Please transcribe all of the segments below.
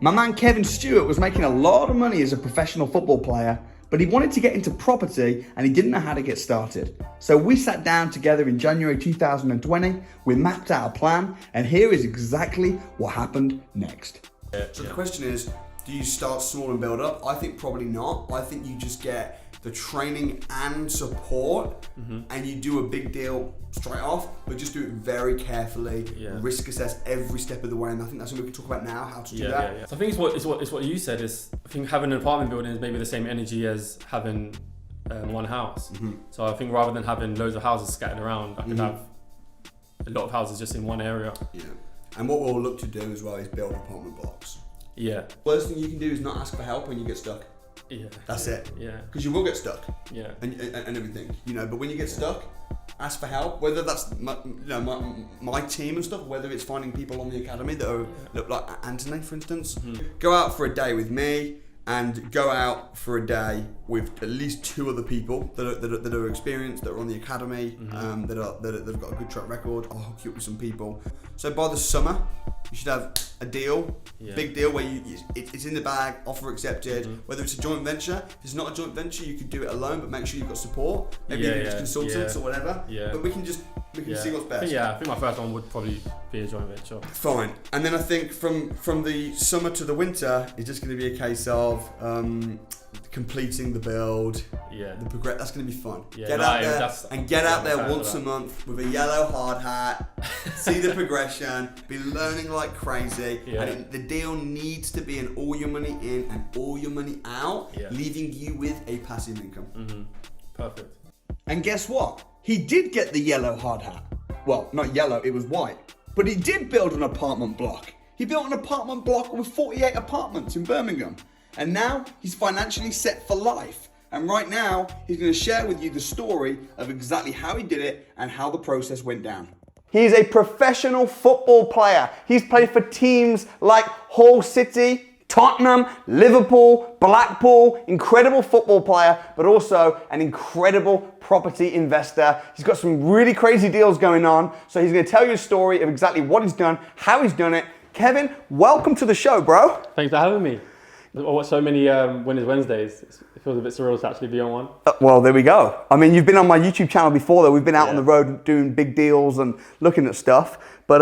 My man Kevin Stewart was making a lot of money as a professional football player, but he wanted to get into property and he didn't know how to get started. So we sat down together in January 2020, we mapped out a plan, and here is exactly what happened next. So the question is, do you start small and build up? I think probably not. I think you just get the training and support and you do a big deal straight off, but just do it very carefully, risk assess every step of the way, and I think that's what we can talk about now, how to do that. So I think it's what you said is, I think having an apartment building is maybe the same energy as having one house. So I think rather than having loads of houses scattered around, I could have a lot of houses just in one area. Yeah. And what we'll look to do as well is build apartment blocks. Yeah. Worst thing you can do is not ask for help when you get stuck. Yeah. That's it. Yeah. Because you will get stuck. Yeah. And everything, you know. But when you get stuck, ask for help. Whether that's my team and stuff, whether it's finding people on the academy that are, look like Anthony, for instance. Go out for a day with me, and go out for a day with at least two other people that are experienced, that are on the academy, that have got a good track record. I'll hook you up with some people. So by the summer, you should have a deal, big deal where it's in the bag, offer accepted. Whether it's a joint venture, if it's not a joint venture, you could do it alone, but make sure you've got support. Maybe you can use consultants or whatever. Yeah. But we can see what's best. I think my first one would probably be a joint venture. Fine. And then I think from the summer to the winter, it's just going to be a case of completing the build. That's going to be fun. Get out there once a month with a yellow hard hat. See the progression. Be learning like crazy. And the deal needs to be an all your money in and all your money out, leaving you with a passive income. Perfect. And guess what? He did get the yellow hard hat. Well, not yellow, it was white. But he did build an apartment block. He built an apartment block with 48 apartments in Birmingham. And now he's financially set for life. And right now, he's going to share with you the story of exactly how he did it and how the process went down. He's a professional football player. He's played for teams like Hull City, Tottenham, Liverpool, Blackpool. Incredible football player, but also an incredible property investor. He's got some really crazy deals going on. So he's going to tell you a story of exactly what he's done, how he's done it. Kevin, welcome to the show, bro. Thanks for having me. I watch so many Winners Wednesdays. It feels a bit surreal to actually be on one. Well, there we go. I mean, you've been on my YouTube channel before, though. We've been out on the road doing big deals and looking at stuff. But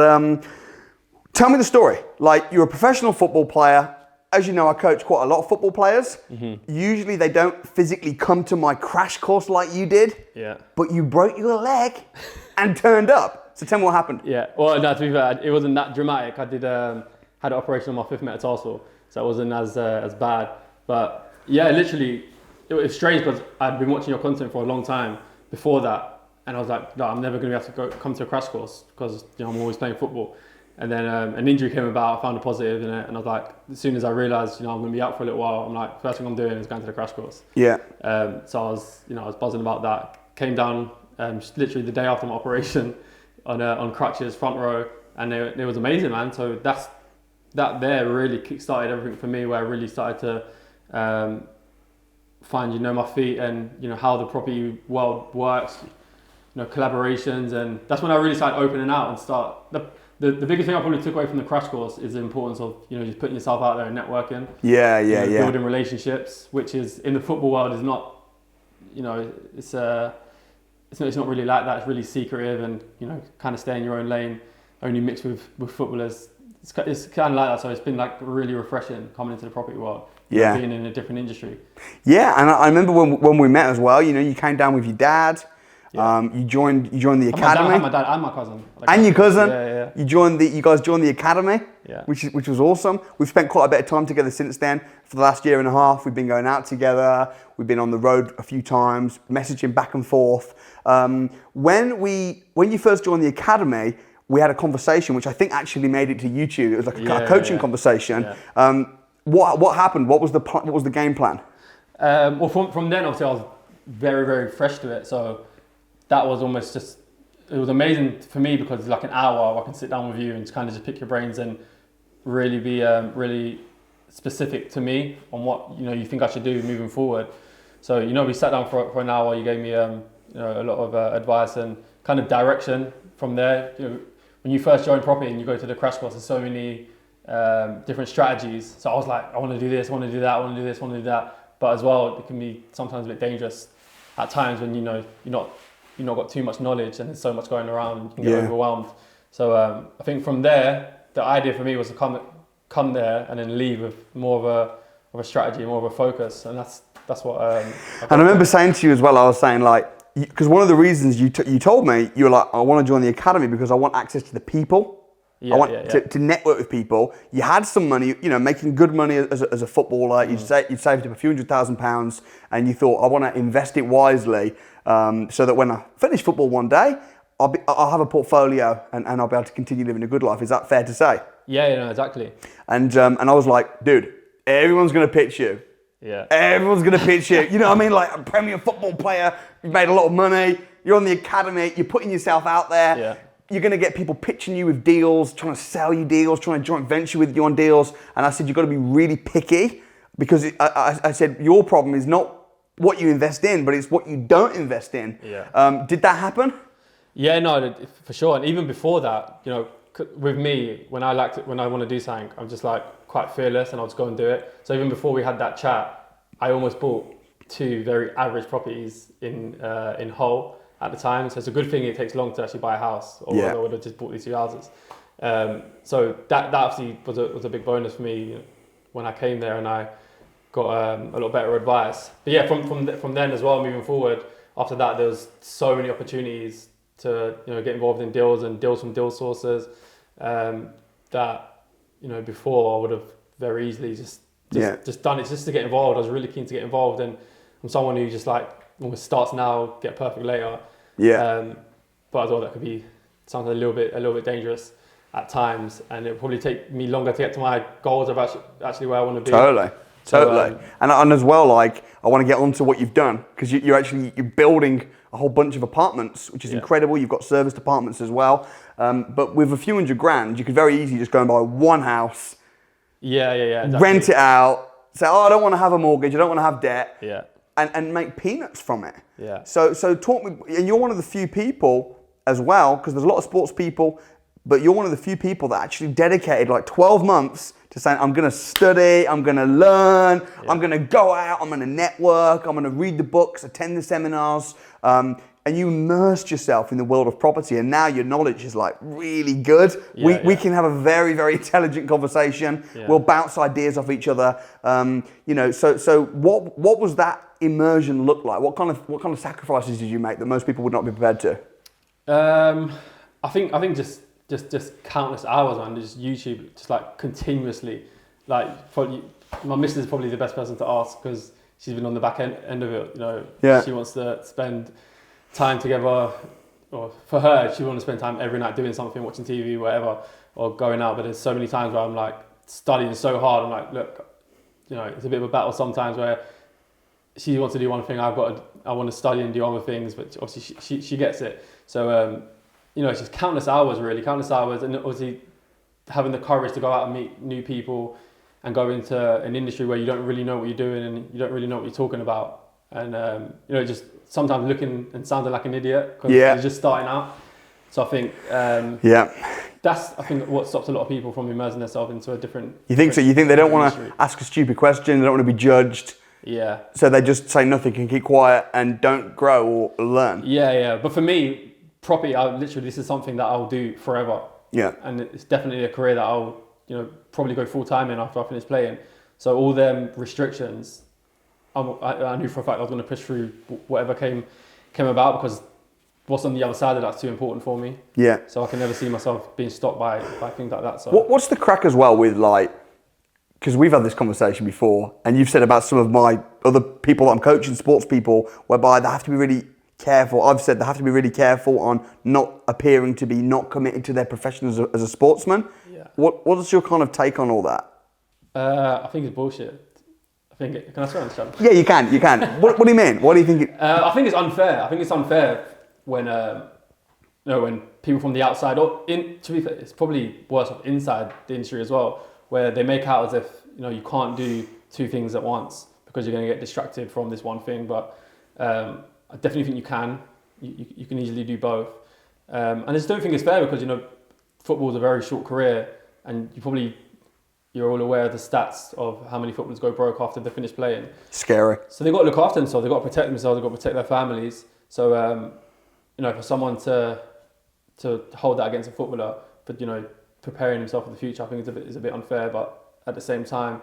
tell me the story. Like, you're a professional football player. As you know, I coach quite a lot of football players. Usually they don't physically come to my crash course like you did. Yeah. But you broke your leg and turned up. So tell me what happened. Yeah. Well, no, to be fair, it wasn't that dramatic. I did had an operation on my fifth metatarsal, so it wasn't as bad. But yeah, literally, it was strange because I'd been watching your content for a long time before that, and I was like, no, I'm never going to be able to come to a crash course because I'm always playing football. And then an injury came about. I found a positive in it, and I was like, as soon as I realised, I'm going to be out for a little while, I'm like, first thing I'm doing is going to the crash course. Yeah. So I was buzzing about that. Came down literally the day after my operation on crutches, front row, and it was amazing, man. So that there really kick-started everything for me, where I really started to find my feet and how the property world works, collaborations, and that's when I really started opening out and start. The biggest thing I probably took away from the crash course is the importance of just putting yourself out there and networking. Building relationships, which is in the football world is not, it's not really like that. It's really secretive and kind of stay in your own lane, only mix with footballers. It's kind of like that. So it's been like really refreshing coming into the property world. Being in a different industry. Yeah, and I remember when we met as well. You came down with your dad. You joined the academy. My dad and my cousin. And your cousin. Yeah. You guys joined the academy. Yeah. Which was awesome. We've spent quite a bit of time together since then. For the last year and a half, we've been going out together. We've been on the road a few times, messaging back and forth. When you first joined the academy, we had a conversation which I think actually made it to YouTube. It was like a coaching conversation. Yeah. What happened? What was the game plan? Well, from then, obviously, I was very, very fresh to it. So that was almost just, it was amazing for me because it's like an hour I can sit down with you and kind of just pick your brains and really be really specific to me on what you think I should do moving forward. So we sat down for an hour. You gave me a lot of advice and kind of direction from there. When you first join property and you go to the crash course, there's so many different strategies. So I was like, I want to do this, I want to do that, I want to do this, I want to do that. But as well, it can be sometimes a bit dangerous at times when you're not got too much knowledge and there's so much going around and you can get overwhelmed. So I think from there, the idea for me was to come there and then leave with more of a strategy, more of a focus, and that's what. And I remember saying to you as well, I was saying like, because one of the reasons you told me, you were like, I want to join the academy because I want access to the people. I want to network with people. You had some money, making good money as a footballer. You'd saved up a few £100,000 and you thought, I want to invest it wisely so that when I finish football one day, I'll have a portfolio and I'll be able to continue living a good life. Is that fair to say? Yeah, exactly. And I was like, dude, everyone's going to pitch you. Yeah. Everyone's going to pitch you. You know what I mean? Like a Premier football player, you've made a lot of money, you're on the academy, you're putting yourself out there. Yeah. You're going to get people pitching you with deals, trying to sell you deals, trying to joint venture with you on deals. And I said, you've got to be really picky because I said, your problem is not what you invest in, but it's what you don't invest in. Yeah. Did that happen? Yeah, no, for sure. And even before that, with me, when I want to do something, I'm just like quite fearless and I'll just go and do it. So even before we had that chat, I almost bought 2 very average properties in Hull at the time. So it's a good thing it takes long to actually buy a house, or I would have just bought these 2 houses. So that obviously was a big bonus for me when I came there, and I got a lot better advice. But yeah, from then as well, moving forward, after that, there was so many opportunities to get involved in deals and deals from deal sources that before I would have very easily just done it just to get involved. I was really keen to get involved, and I'm someone who just like almost starts now, get perfect later. Yeah. But as well, that could be something a little bit dangerous at times, and it would probably take me longer to get to my goals of actually where I want to be. Totally. And as well, like I want to get onto what you've done, because you're building a whole bunch of apartments, which is incredible. You've got serviced apartments as well. But with a few £100,000, you could very easily just go and buy one house. Yeah. Exactly. Rent it out. Say, I don't want to have a mortgage. I don't want to have debt. Yeah. And make peanuts from it. Yeah. So talk me, and you're one of the few people as well, because there's a lot of sports people, but you're one of the few people that actually dedicated like 12 months to saying, I'm going to study, I'm going to learn, I'm going to go out, I'm going to network, I'm going to read the books, attend the seminars, and you immersed yourself in the world of property, and now your knowledge is like really good. We can have a very, very intelligent conversation. Yeah. We'll bounce ideas off each other. So what was that immersion look like? What kind of sacrifices did you make that most people would not be prepared to? I think just countless hours, man. Just YouTube, just like continuously. Like my missus is probably the best person to ask because she's been on the back end of it. She wants to spend time together, or for her, she wants to spend time every night doing something, watching TV, whatever, or going out. But there's so many times where I'm like studying so hard. I'm like, look, it's a bit of a battle sometimes where she wants to do one thing, I want to study and do other things, but obviously she gets it. So it's just countless hours, and obviously having the courage to go out and meet new people and go into an industry where you don't really know what you're doing and you don't really know what you're talking about, and just sometimes looking and sounding like an idiot because you're just starting out. So I think that's what stops a lot of people from immersing themselves into a different. You think so? You think they don't want to ask a stupid question, they don't want to be judged. Yeah. So they just say nothing and keep quiet and don't grow or learn. Yeah. But for me, property, this is something that I'll do forever. Yeah. And it's definitely a career that I'll, probably go full time in after I finish playing. So all them restrictions, I knew for a fact I was going to push through whatever came about, because what's on the other side of that's too important for me. Yeah. So I can never see myself being stopped by things like that. So what's the crack as well with because we've had this conversation before, and you've said about some of my other people that I'm coaching, sports people, whereby they have to be really careful. I've said they have to be really careful on not appearing to be not committed to their profession as a sportsman. Yeah. What's your kind of take on all that? I think it's bullshit. Can I swear on this channel? Yeah, you can. What do you mean? What do you think? I think it's unfair. I think it's unfair when when people from the outside, to be fair, it's probably worse off inside the industry as well, where they make out as if you can't do 2 things at once because you're going to get distracted from this one thing. But I definitely think you can. You can easily do both. And I just don't think it's fair because football's a very short career, and you probably you're all aware of the stats of how many footballers go broke after they finish playing. Scary. So they've got to look after themselves, they've got to protect themselves, they've got to protect their families. So, for someone to hold that against a footballer, but, preparing himself for the future, I think is a bit unfair. But at the same time,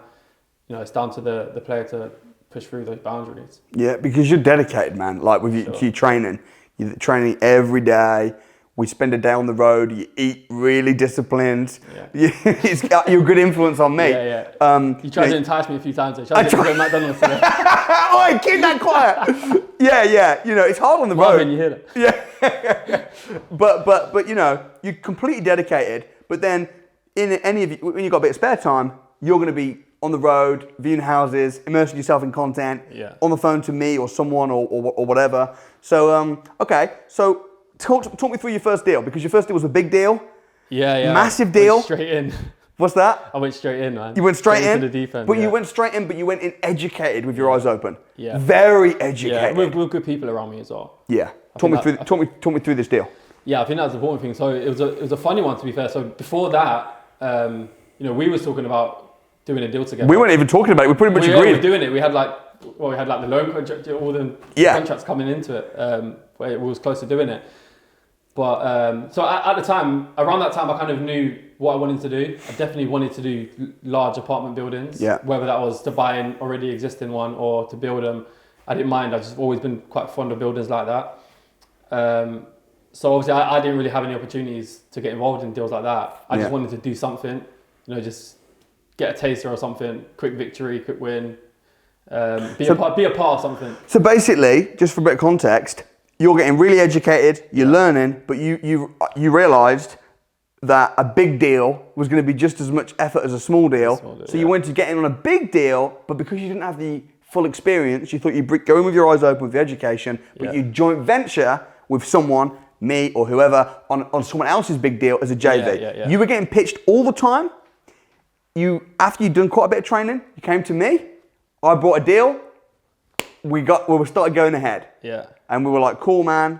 it's down to the player to push through those boundaries. Yeah, because you're dedicated, man. Like with your training, you're training every day. We spend a day on the road. You eat really disciplined. Yeah. You're a good influence on me. You tried to entice me a few times. You tried to go to McDonald's today. Oi, keep that quiet. Yeah. It's hard on the road. When you hear that. Yeah. but you're completely dedicated. But then when you've got a bit of spare time, you're going to be on the road, viewing houses, immersing yourself in content, on the phone to me or someone or whatever. So, so talk me through your first deal, because your first deal was a big deal. Yeah. Massive deal. Went straight in. What's that? I went straight in, man. You went straight in? Into the deep end, but you went straight in, but you went in educated with your eyes open. Yeah. Very educated. Yeah, with good people around me as well. Yeah. Talk me through this deal. Yeah, I think that's the important thing. So it was a funny one, to be fair. So before that, we was talking about doing a deal together. We weren't even talking about it. We pretty much agreed. We were doing it. We had the loan contract, all the contracts coming into it. Where we was close to doing it. But so at the time, around that time, I kind of knew what I wanted to do. I definitely wanted to do large apartment buildings. Yeah. Whether that was to buy an already existing one or to build them, I didn't mind. I've just always been quite fond of buildings like that. So obviously, I didn't really have any opportunities to get involved in deals like that. I just wanted to do something, just get a taster or something, quick victory, quick win, be a part of something. So basically, just for a bit of context, you're getting really educated, you're learning, but you realised that a big deal was going to be just as much effort as a small deal. So you went to get in on a big deal, but because you didn't have the full experience, you thought you'd go in with your eyes open with the education, but you joint venture with someone, me or whoever, on someone else's big deal as a JV. You were getting pitched all the time. After you'd done quite a bit of training, you came to me, I brought a deal, we started going ahead. Yeah. And we were like, cool, man.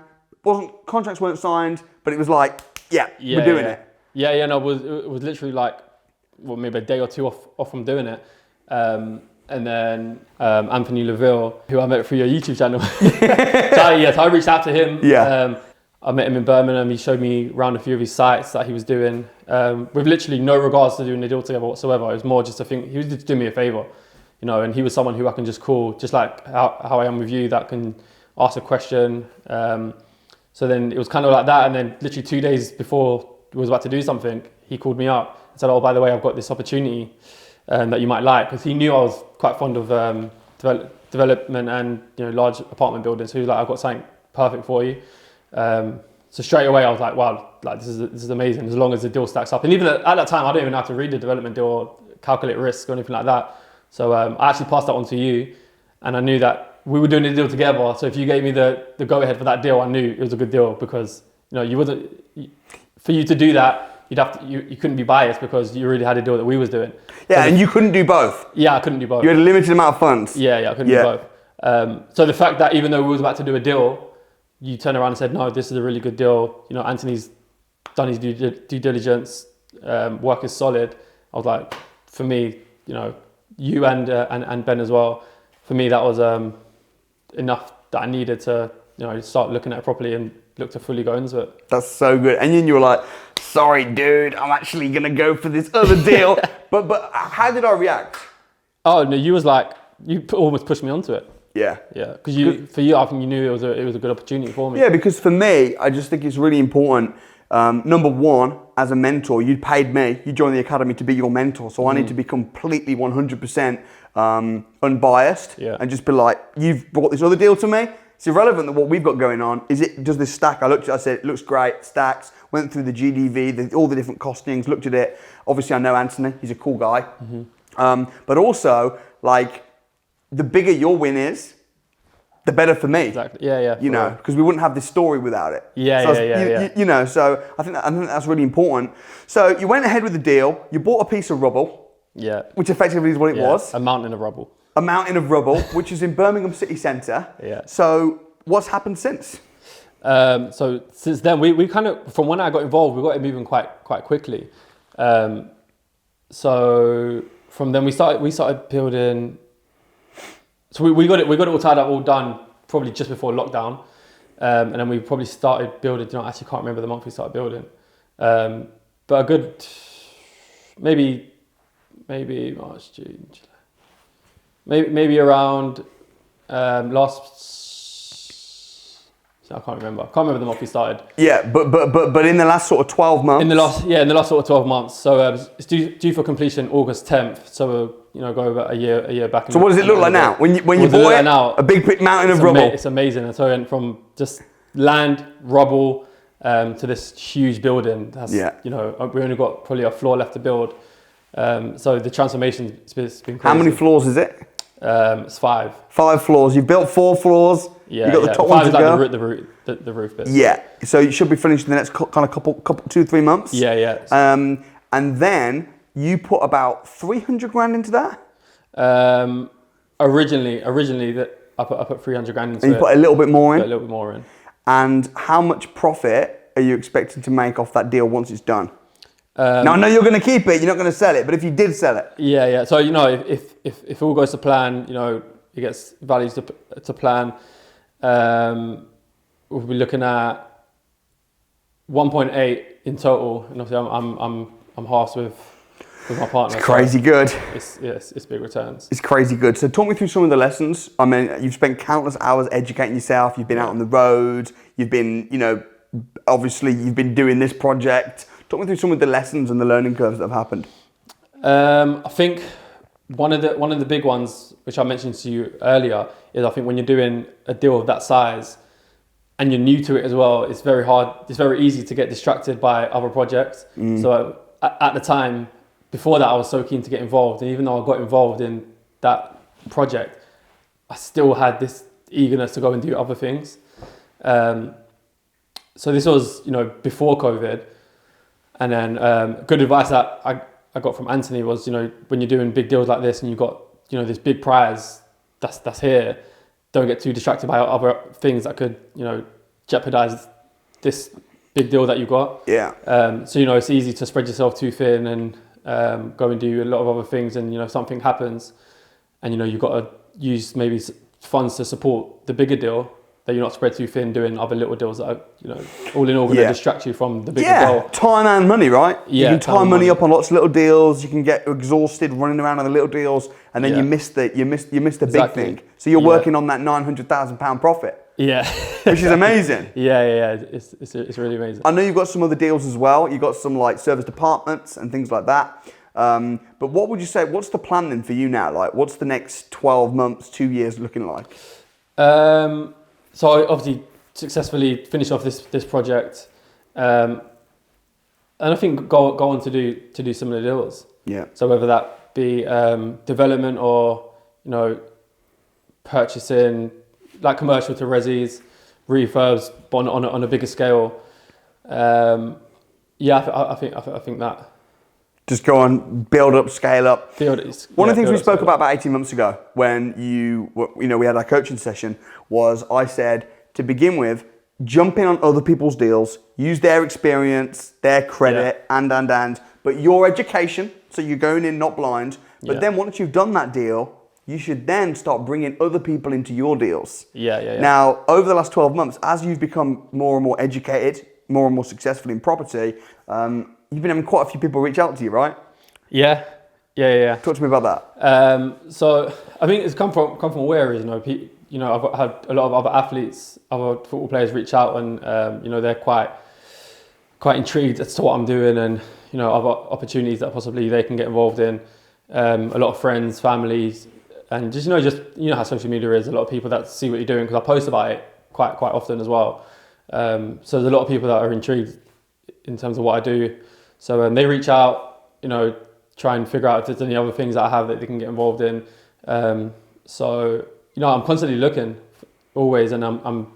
Contracts weren't signed, but it was like, we're doing it. Yeah, no, it was literally like, maybe a day or two off from doing it. And then Anthony Leville, who I met through your YouTube channel. So I reached out to him. Yeah. I met him in Birmingham. He showed me around a few of his sites that he was doing, with literally no regards to doing a deal together whatsoever. It was more just a thing. He was just doing me a favor, and he was someone who I can just call, just like how I am with you, that can ask a question. So then it was kind of like that. And then literally 2 days before we was about to do something, he called me up and said, oh, by the way, I've got this opportunity that you might like. Because he knew I was quite fond of development and large apartment buildings. So he was like, I've got something perfect for you. So straight away I was like, wow, like this is amazing, as long as the deal stacks up. And even at that time, I didn't even have to read the development deal or calculate risk or anything like that. So I actually passed that on to you, and I knew that we were doing a deal together. So if you gave me the go ahead for that deal, I knew it was a good deal, because for you to do that, you couldn't be biased, because you already had a deal that we was doing. Yeah, so and you couldn't do both. Yeah, I couldn't do both. You had a limited amount of funds. Yeah, I couldn't do both. So the fact that even though we was about to do a deal, you turned around and said, no, this is a really good deal. Anthony's done his due diligence, work is solid. I was like, for me, you and Ben as well, for me that was enough that I needed to start looking at it properly and look to fully go into it. That's so good. And then you were like, sorry, dude, I'm actually going to go for this other deal. but how did I react? Oh, no, you almost pushed me onto it. Yeah. Yeah, because for you, I think you knew it was a good opportunity for me. Yeah, because for me, I just think it's really important. Number one, as a mentor, you paid me, you joined the academy to be your mentor. So I need to be completely 100% unbiased and just be like, you've brought this other deal to me. It's irrelevant that what we've got going on. Does this stack? I said, it looks great, stacks, went through the GDV, all the different costings, looked at it. Obviously I know Anthony, he's a cool guy. But also, like, the bigger your win is, the better for me. Exactly. Yeah. Because we wouldn't have this story without it. Yeah. So I think that's really important. So you went ahead with the deal. You bought a piece of rubble. Yeah. Which effectively is what it was. A mountain of rubble. A mountain of rubble, which is in Birmingham city centre. Yeah. So what's happened since? So since then, we kind of, from when I got involved, we got it moving quite quickly. So so from then we started building. So we got it all tied up, all done, probably just before lockdown, and then we probably started building. I actually can't remember the month we started building, but a good maybe March, June, July, maybe around last. I can't remember the month we started. Yeah, but in the last sort of 12 months. In the last sort of 12 months. So it's due for completion August 10th. So go about a year back. So what does it look like now? When you bought it, a big mountain of rubble. It's amazing. And so it went from just land, rubble, to this huge building. That's, we only got probably a floor left to build. So the transformation has been crazy. How many floors is it? It's 5. 5 floors. You've built 4 floors. Yeah, you got the top 5 ones is to like go. the roof bit. Yeah. So you should be finished in the next kind of couple 2-3 months. Yeah. And then you put about 300 grand into that. Originally I put 300 grand into it. And you put a little bit more in. Put a little bit more in. And how much profit are you expecting to make off that deal once it's done? Now I know you're going to keep it. You're not going to sell it. But if you did sell it. Yeah. So if all goes to plan, it gets values to plan. We'll be looking at 1.8 in total, and obviously I'm halves with my partner. It's crazy good. It's big returns. It's crazy good. So talk me through some of the lessons. I mean, you've spent countless hours educating yourself. You've been out on the road. You've been, obviously you've been doing this project. Talk me through some of the lessons and the learning curves that have happened. I think one of the big ones, which I mentioned to you earlier, is I think when you're doing a deal of that size and you're new to it as well, it's very hard. It's very easy to get distracted by other projects. So at the time, before that, I was so keen to get involved, and even though I got involved in that project, I still had this eagerness to go and do other things. So this was, before COVID, and then good advice that I got from Anthony was, when you're doing big deals like this and you've got, this big prize that's here, don't get too distracted by other things that could, jeopardize this big deal that you got. Yeah. So, it's easy to spread yourself too thin and go and do a lot of other things, and, something happens and, you've got to use maybe funds to support the bigger deal, that you're not spread too thin doing other little deals that are, all in all going to distract you from the bigger goal. Time and money, right? Yeah, you can tie money up on lots of little deals. You can get exhausted running around on the little deals, and then you miss the big thing. So you're working on that £900,000 profit. Yeah, which is amazing. Yeah. It's really amazing. I know you've got some other deals as well. You've got some like service departments and things like that. But what would you say? What's the plan then for you now? Like, what's the next 12 months, 2 years looking like? So I obviously successfully finish off this project, and I think go on to do similar deals. Yeah. So whether that be development or purchasing, like commercial to resis, refurbs on a bigger scale. I think that. Just go on, build up, scale up. One of the things we spoke about 18 months ago when we had our coaching session was I said, to begin with, jump in on other people's deals, use their experience, their credit, but your education, so you're going in not blind, but then once you've done that deal, you should then start bringing other people into your deals. Now, over the last 12 months, as you've become more and more educated, more and more successful in property, you've been having quite a few people reach out to you, right? Yeah. Talk to me about that. So I think it's come from where areas. I've had a lot of other athletes, other football players reach out, and they're quite intrigued as to what I'm doing, and other opportunities that possibly they can get involved in. A lot of friends, families, and just how social media is. A lot of people that see what you're doing, because I post about it quite often as well. So there's a lot of people that are intrigued in terms of what I do. So they reach out, try and figure out if there's any other things that I have that they can get involved in. So I'm constantly looking, always, and I'm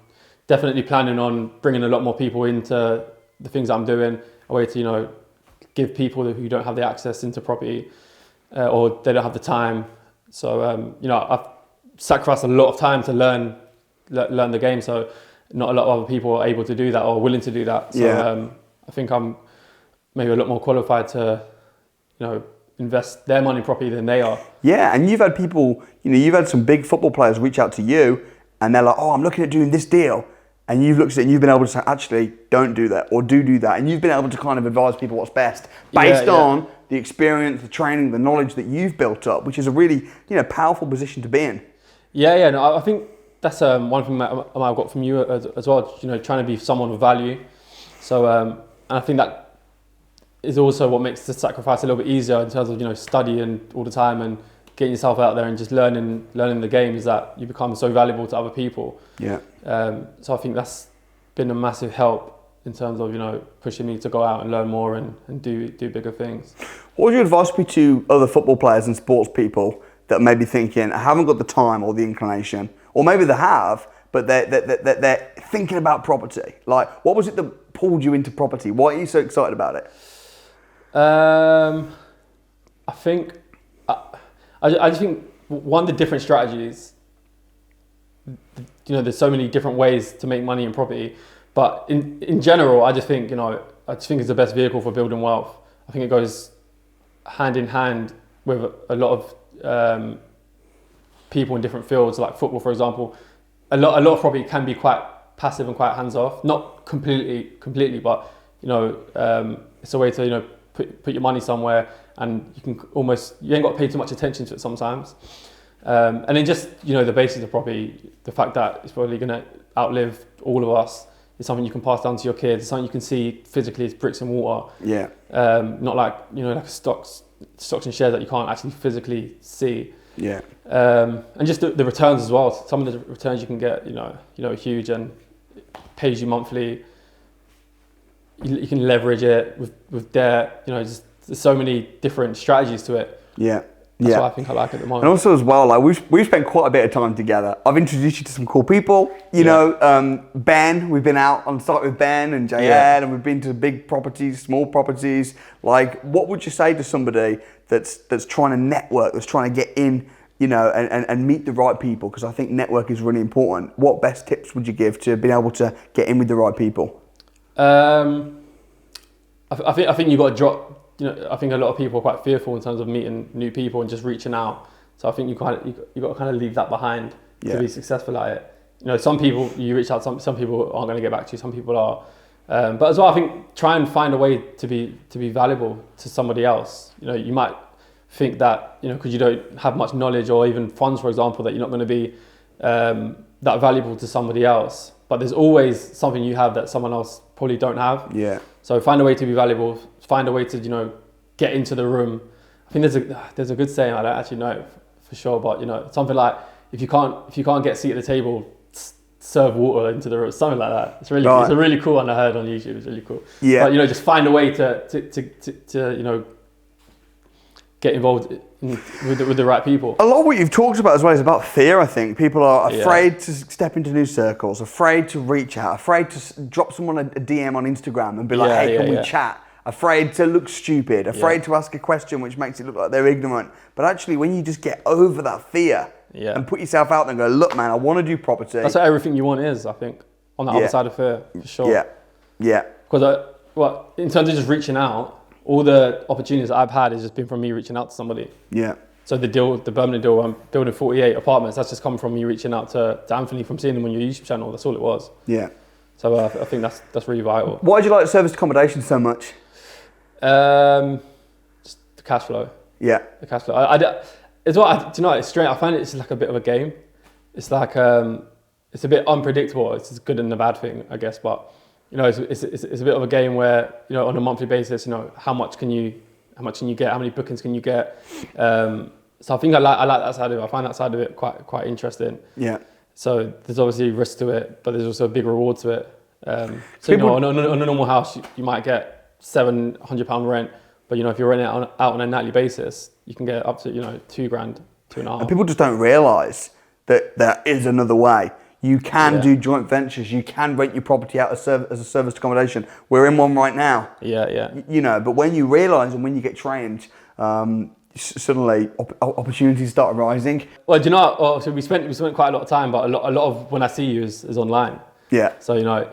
definitely planning on bringing a lot more people into the things that I'm doing, a way to give people who don't have the access into property or they don't have the time. So I've sacrificed a lot of time to learn the game. So not a lot of other people are able to do that or willing to do that. So I think I'm maybe a lot more qualified to invest their money properly than they are. Yeah, and you've had people, you've had some big football players reach out to you, and they're like, oh, I'm looking at doing this deal. And you've looked at it and you've been able to say, actually, don't do that, or do that. And you've been able to kind of advise people what's best based on the experience, the training, the knowledge that you've built up, which is a really, powerful position to be in. Yeah, no, I think that's one thing that I've got from you as well, trying to be someone of value. So, and I think that is also what makes the sacrifice a little bit easier in terms of, studying all the time and getting yourself out there and just learning the game, is that you become so valuable to other people. Yeah. So I think that's been a massive help in terms of, pushing me to go out and learn more and do bigger things. What would your advice be to other football players and sports people that may be thinking, I haven't got the time or the inclination, or maybe they have, but they're thinking about property? Like, what was it that pulled you into property? Why are you so excited about it? I think, I just think one of the different strategies, there's so many different ways to make money in property, but in general, I just think, it's the best vehicle for building wealth. I think it goes hand in hand with a lot of people in different fields, like football, for example. A lot of property can be quite passive and quite hands off, not completely, but it's a way to put your money somewhere, and you ain't got to pay too much attention to it sometimes. And then just, the basics of property, the fact that it's probably going to outlive all of us, is something you can pass down to your kids, something you can see physically as bricks and mortar. Yeah. Not like, like a stocks and shares that you can't actually physically see. Yeah. And just the returns as well. Some of the returns you can get, are huge, and it pays you monthly. You can leverage it with debt. Just there's so many different strategies to it. Yeah. That's what I think I like at the moment. And also as well, like we've spent quite a bit of time together. I've introduced you to some cool people. Ben, we've been out on site with Ben and JN, and we've been to big properties, small properties. Like, what would you say to somebody that's trying to network, that's trying to get in, and meet the right people? Because I think network is really important. What best tips would you give to being able to get in with the right people? I think you've got to drop. I think a lot of people are quite fearful in terms of meeting new people and just reaching out. So I think you got to kind of leave that behind to be successful at it. Some people you reach out, some people aren't going to get back to you. Some people are, but as well, I think try and find a way to be valuable to somebody else. You might think that because you don't have much knowledge or even funds, for example, that you're not going to be that valuable to somebody else. But there's always something you have that someone else probably don't have. Yeah. So find a way to be valuable. Find a way to get into the room. I think there's a good saying. I don't actually know for sure, but something like if you can't get a seat at the table, serve water into the room. Something like that. It's really It's a really cool one I heard on YouTube. It's really cool. Yeah. But just find a way to get involved with the right people. A lot of what you've talked about as well is about fear, I think. People are afraid to step into new circles, afraid to reach out, afraid to drop someone a DM on Instagram and be like, hey, can we chat? Afraid to look stupid, afraid to ask a question which makes it look like they're ignorant. But actually, when you just get over that fear and put yourself out there and go, look, man, I want to do property. That's what everything you want is, I think, on the other side of fear, for sure. Yeah. Because in terms of just reaching out, all the opportunities that I've had has just been from me reaching out to somebody. Yeah. So the Birmingham deal, I'm building 48 apartments. That's just come from me reaching out to Anthony from seeing him on your YouTube channel. That's all it was. Yeah. So I think that's really vital. Why do you like serviced accommodation so much? Just the cash flow. Yeah. The cash flow. It's strange. I find it's like a bit of a game. It's like it's a bit unpredictable. It's a good and a bad thing, I guess. But it's a bit of a game where on a monthly basis, how much can you get? How many bookings can you get? So I think I like that side of it. I find that side of it quite interesting. Yeah. So there's obviously risk to it, but there's also a big reward to it. On a normal house, you might get £700 rent, but if you're renting it out on a nightly basis, you can get up to £2,000, £2,500. And people just don't realise that there is another way. You can do joint ventures. You can rent your property out as a serviced accommodation. We're in one right now. Yeah. But when you realise and when you get trained, suddenly opportunities start arising. Well, so we spent quite a lot of time, but a lot of when I see you is online. Yeah. So I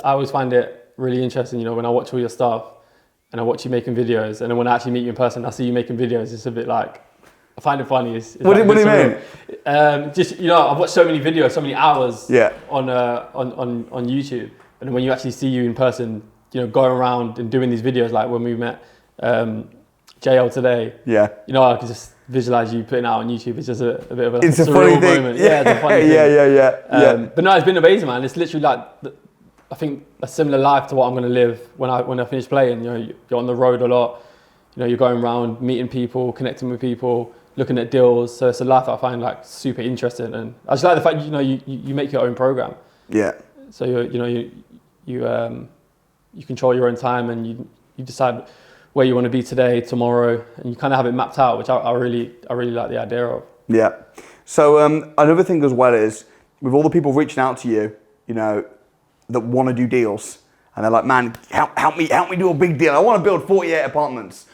always find it really interesting. When I watch all your stuff, and I watch you making videos, and then when I actually meet you in person, I see you making videos. It's a bit like, I find it funny. What do you mean? Just, you know, I've watched so many videos, so many hours Yeah. on YouTube, and then when you actually see you in person, you know, going around and doing these videos, like when we met JL today. Yeah. You know, I could just visualize you putting it out on YouTube. It's just a bit of a It's a surreal funny thing. moment. Yeah, it's a funny thing. Yeah. But no, it's been amazing, man. It's literally like, I think a similar life to what I'm going to live when I finish playing. You know, you're on the road a lot. You know, you're going around meeting people, connecting with people, looking at deals. So it's a life that I find like super interesting, and I just like the fact, you know, you make your own program. Yeah. So you control your own time, and you decide where you want to be today, tomorrow, and you kind of have it mapped out, which I really like the idea of. Yeah. So another thing as well is, with all the people reaching out to you, you know, that want to do deals, and they're like, man, help me do a big deal. I want to build 48 apartments.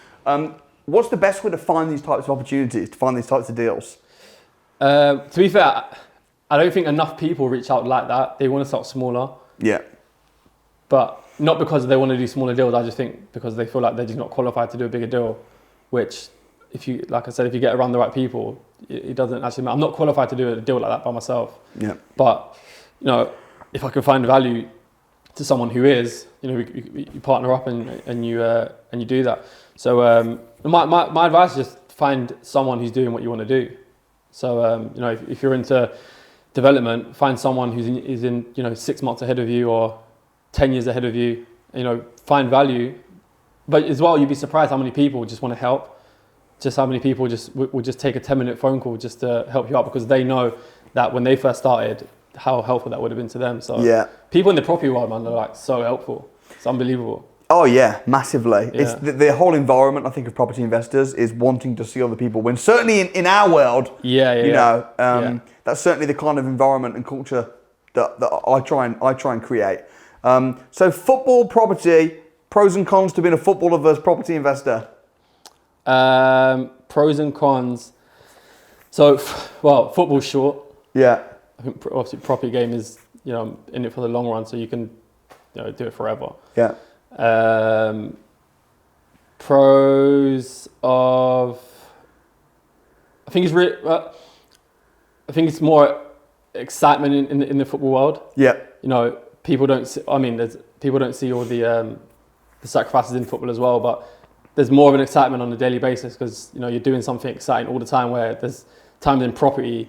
What's the best way to find these types of opportunities, to find these types of deals? To be fair, I don't think enough people reach out like that. They want to start smaller. Yeah. But not because they want to do smaller deals. I just think because they feel like they're just not qualified to do a bigger deal, which, if you, like I said, if you get around the right people, it doesn't actually matter. I'm not qualified to do a deal like that by myself. Yeah. But, you know, if I can find value to someone who is, you know, you partner up and you do that. So my advice is just find someone who's doing what you want to do. So you know, if you're into development, find someone who's in you know 6 months ahead of you or 10 years ahead of you. You know, find value, but as well, you'd be surprised how many people just want to help. Just how many people will just take a 10-minute phone call just to help you out, because they know that when they first started, how helpful that would have been to them. So yeah, people in the property world, man, are like so helpful. It's unbelievable. Oh yeah, massively. Yeah. It's the whole environment, I think, of property investors is wanting to see other people win. Certainly in our world, that's certainly the kind of environment and culture that I try and create. So football, property, pros and cons to being a footballer versus property investor. Pros and cons. So, well, football's short. Yeah. I think obviously property game is, you know, in it for the long run, so you can, you know, do it forever. Yeah. Pros of, I think it's more excitement in the football world. Yeah. You know, people don't see, people don't see all the sacrifices in football as well, but there's more of an excitement on a daily basis because, you know, you're doing something exciting all the time, where there's times in property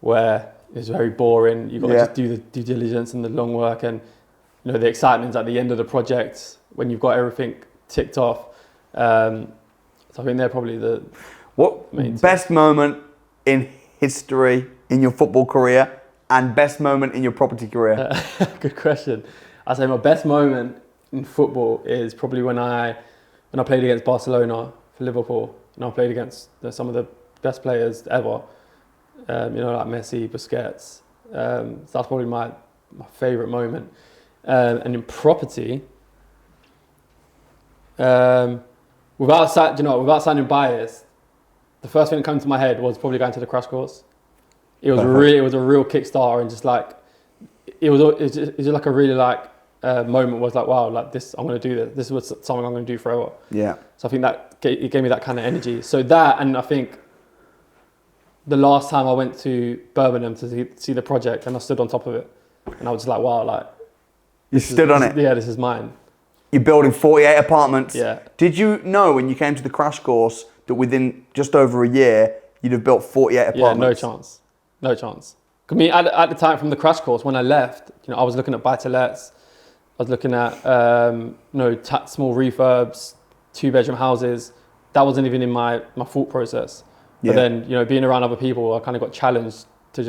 where it's very boring. You've got to just do the due diligence and the long work, and, you know, the excitement's at the end of the project when you've got everything ticked off. So I think they're probably the main best moment in history in your football career and best moment in your property career? Good question. I'd say my best moment in football is probably when I played against Barcelona for Liverpool, and I played against some of the best players ever. You know, like Messi, Busquets. So that's probably my favourite moment. And in property, without sounding biased, the first thing that came to my head was probably going to the crash course. It was a real Kickstarter, and just like it was just like a really moment was like, wow, like this, I'm going to do this. This was something I'm going to do forever. Yeah. So I think that it gave me that kind of energy. So that, and I think the last time I went to Birmingham to see the project, and I stood on top of it, and I was just like, wow, like you stood on it. Yeah, this is mine. You're building 48 apartments. Yeah. Did you know when you came to the crash course that within just over a year you'd have built 48 apartments? Yeah, no chance. I mean, at the time from the crash course, when I left, you know, I was looking at buy-to-lets. I was looking at small refurbs, 2-bedroom houses. That wasn't even in my thought process. But then, you know, being around other people, I kind of got challenged to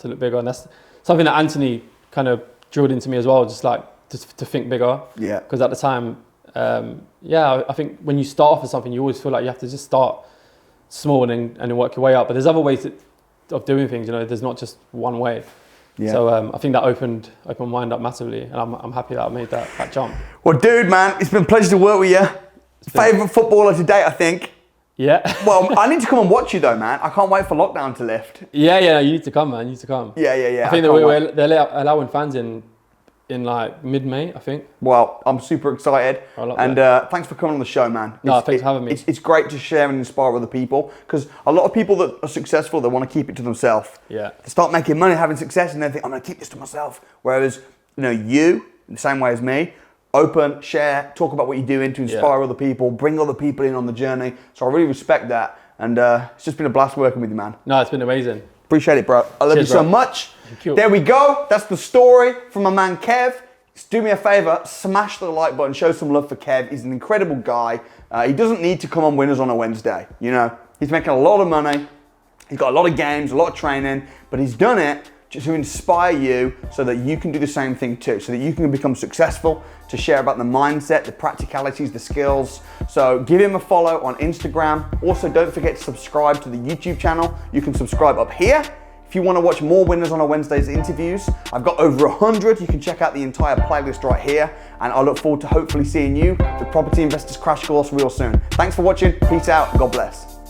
look bigger, and that's something that Anthony kind of drilled into me as well, just like to think bigger. Yeah. Because at the time, I think when you start off with something, you always feel like you have to just start small and then work your way up. But there's other ways of doing things. You know, there's not just one way. Yeah. So I think that opened my mind up massively, and I'm happy that I made that jump. Well, dude, man, it's been a pleasure to work with you. Favourite footballer to date, I think. Yeah. Well, I need to come and watch you though, man. I can't wait for lockdown to lift. Yeah, you need to come, man. You need to come. Yeah. I think they're allowing fans in in like mid-May, I think. Well, I'm super excited. And thanks for coming on the show, man. No, thanks for having me. It's great to share and inspire other people, because a lot of people that are successful, they want to keep it to themselves. Yeah. They start making money, having success, and they think, I'm going to keep this to myself. Whereas, you know, you, in the same way as me, open, share, talk about what you're doing to inspire other people, bring other people in on the journey. So I really respect that. And it's just been a blast working with you, man. No, it's been amazing. Appreciate it, bro. I love you so much. There we go. That's the story from my man Kev. Just do me a favor, smash the like button, show some love for Kev. He's an incredible guy. He doesn't need to come on Winners on a Wednesday. You know, he's making a lot of money. He's got a lot of games, a lot of training, but he's done it just to inspire you so that you can do the same thing too, so that you can become successful, to share about the mindset, the practicalities, the skills. So give him a follow on Instagram. Also, don't forget to subscribe to the YouTube channel. You can subscribe up here. If you want to watch more Winners on a Wednesday's interviews, I've got over 100. You can check out the entire playlist right here. And I look forward to hopefully seeing you, the Property Investors Crash Course, real soon. Thanks for watching. Peace out. God bless.